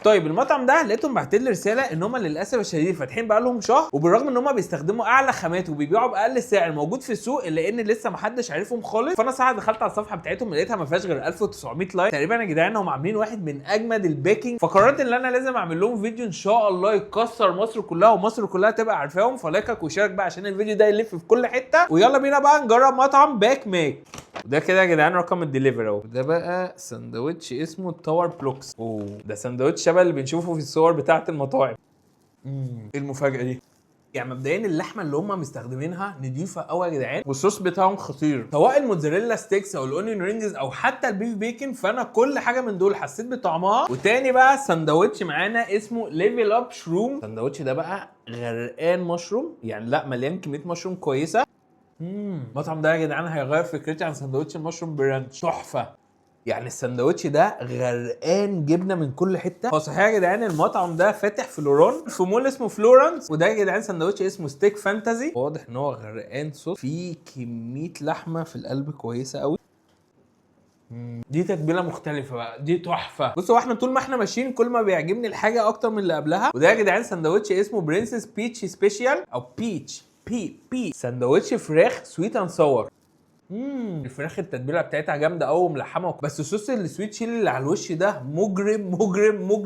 طيب المطعم ده لقيتهم باعتين لي رساله ان هم للاسف الشديد فاتحين بقى لهم شهر، وبالرغم ان هم بيستخدموا اعلى خامات وبيبيعوا باقل سعر موجود في السوق الا ان لسه ما حدش عارفهم خالص. فانا صراحه دخلت على الصفحه بتاعتهم لقيتها ما فيهاش غير 1900 لايك تقريبا. يا جدعان هم عاملين واحد من اجمد البيكنج، فقررت ان انا لازم اعمل لهم فيديو ان شاء الله يكسر مصر كلها ومصر كلها تبقى عارفاهم. فلايكك وشارك بقى عشان الفيديو ده يلف في كل حته. ويلا بينا بقى نجرب مطعم باك ميك. وده كده يا جدعان رقم الدليفري اهو. ده بقى سندوتش اسمه التاور بلوكس. ده سندوتش شبه اللي بنشوفه في الصور بتاعه المطاعم. ايه المفاجاه دي؟ يعني مبدئيا اللحمه اللي هم مستخدمينها نضيفه قوي يا جدعان، والصوص بتاعهم خطير، سواء الموتزاريلا ستيكس او الاونيون رينجز او حتى البيف بيكن. فانا كل حاجه من دول حسيت بطعمها. وتاني بقى سندوتش معانا اسمه ليفل اب شروم. السندوتش ده بقى غرقان مشروم، يعني لا مليان كميه مشروم كويسه. المطعم ده يا جدعان هيغير فكرتي عن سندوتش المشروم برانش. تحفه، يعني السندوتش ده غرقان جبنه من كل حته. هو صحيح يا جدعان المطعم ده فاتح في لوران في مول اسمه فلورنس. وده يا جدعان سندوتش اسمه ستيك فانتازي. واضح ان هو غرقان صوص، فيه كميه لحمه في القلب كويسه قوي. دي تتبيله مختلفه بقى، دي تحفه. بصوا احنا طول ما احنا ماشيين كل ما بيعجبني الحاجه اكتر من اللي قبلها. وده يا جدعان سندوتش اسمه برنسس بيتش سبيشال او بيتش بي سندوتش فراخ سويت اند ساور. الفراخ التتبيله بتاعتها جامده قوي وملحمه، بس صوص السويت شيلي اللي على الوش ده مجرم مجرم مجرم.